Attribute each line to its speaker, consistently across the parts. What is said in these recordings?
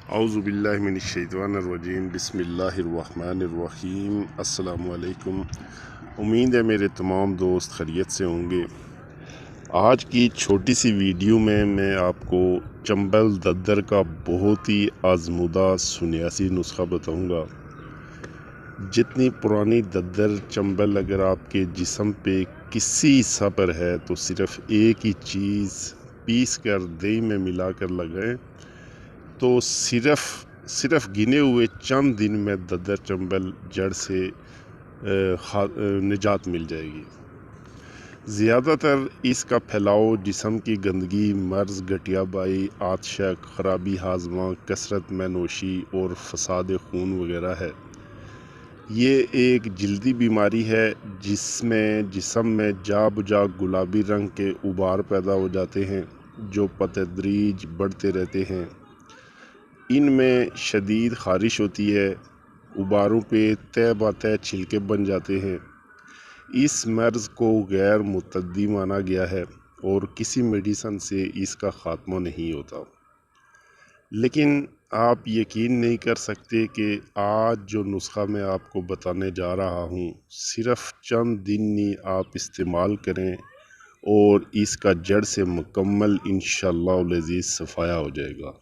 Speaker 1: اعوذ باللہ من الشیطان الرجیم، بسم اللہ الرحمن الرحیم۔ السلام علیکم۔ امید ہے میرے تمام دوست خیریت سے ہوں گے۔ آج کی چھوٹی سی ویڈیو میں آپ کو چنبل ددر کا بہت ہی آزمودہ سنیاسی نسخہ بتاؤں گا۔ جتنی پرانی ددر چنبل اگر آپ کے جسم پہ کسی حصہ پر ہے تو صرف ایک ہی چیز پیس کر دہی میں ملا کر لگائیں تو صرف گنے ہوئے چند دن میں ددر چنبل جڑ سے نجات مل جائے گی۔ زیادہ تر اس کا پھیلاؤ جسم کی گندگی، مرض، گٹھیا بائی، آتشک، خرابی ہاضمہ، کثرت میں نوشی اور فساد خون وغیرہ ہے۔ یہ ایک جلدی بیماری ہے جس میں جسم میں جا بجا گلابی رنگ کے ابار پیدا ہو جاتے ہیں جو بتدریج بڑھتے رہتے ہیں۔ ان میں شدید خارش ہوتی ہے، اباروں پہ تہ بتہ چھلکے بن جاتے ہیں۔ اس مرض کو غیر متعدی مانا گیا ہے اور کسی میڈیسن سے اس کا خاتمہ نہیں ہوتا۔ لیکن آپ یقین نہیں کر سکتے کہ آج جو نسخہ میں آپ کو بتانے جا رہا ہوں صرف چند دن ہی آپ استعمال کریں اور اس کا جڑ سے مکمل انشاءاللہ العزیز صفایا ہو جائے گا۔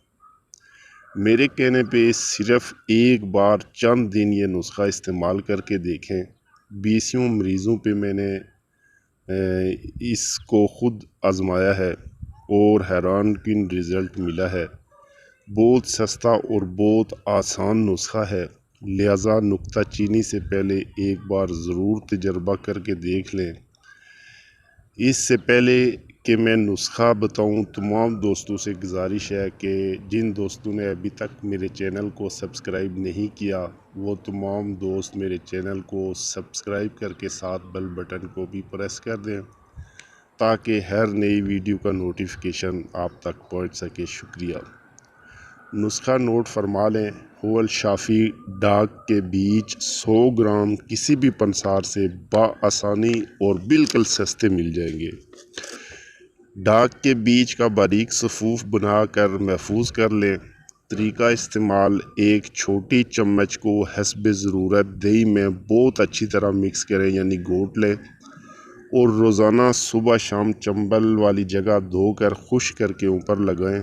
Speaker 1: میرے کہنے پہ صرف ایک بار چند دن یہ نسخہ استعمال کر کے دیکھیں۔ 20 مریضوں پہ میں نے اس کو خود آزمایا ہے اور حیران کن رزلٹ ملا ہے۔ بہت سستا اور بہت آسان نسخہ ہے، لہذا نکتہ چینی سے پہلے ایک بار ضرور تجربہ کر کے دیکھ لیں۔ اس سے پہلے کہ میں نسخہ بتاؤں، تمام دوستوں سے گزارش ہے کہ جن دوستوں نے ابھی تک میرے چینل کو سبسکرائب نہیں کیا وہ تمام دوست میرے چینل کو سبسکرائب کر کے ساتھ بیل بٹن کو بھی پریس کر دیں تاکہ ہر نئی ویڈیو کا نوٹیفیکیشن آپ تک پہنچ سکے۔ شکریہ۔ نسخہ نوٹ فرما لیں۔ ہول شافی ڈاگ کے بیج 100 گرام کسی بھی پنسار سے بآسانی اور بالکل سستے مل جائیں گے۔ ڈاگ کے بیج کا باریک صفوف بنا کر محفوظ کر لیں۔ طریقہ استعمال: ایک چھوٹی چمچ کو حسب ضرورت دہی میں بہت اچھی طرح مکس کریں یعنی گھونٹ لیں اور روزانہ صبح شام چنبل والی جگہ دھو کر خشک کر کے اوپر لگائیں۔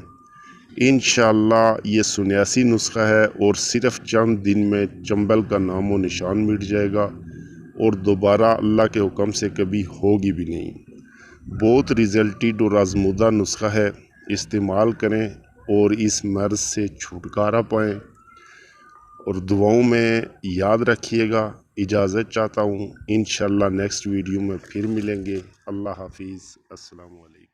Speaker 1: انشاءاللہ یہ سنیاسی نسخہ ہے اور صرف چند دن میں چنبل کا نام و نشان مٹ جائے گا اور دوبارہ اللہ کے حکم سے کبھی ہوگی بھی نہیں۔ بہت ریزلٹیڈ اور آزمودہ نسخہ ہے، استعمال کریں اور اس مرض سے چھٹکارا پائیں اور دعاؤں میں یاد رکھیے گا۔ اجازت چاہتا ہوں، انشاءاللہ نیکسٹ ویڈیو میں پھر ملیں گے۔ اللہ حافظ۔ السلام علیکم۔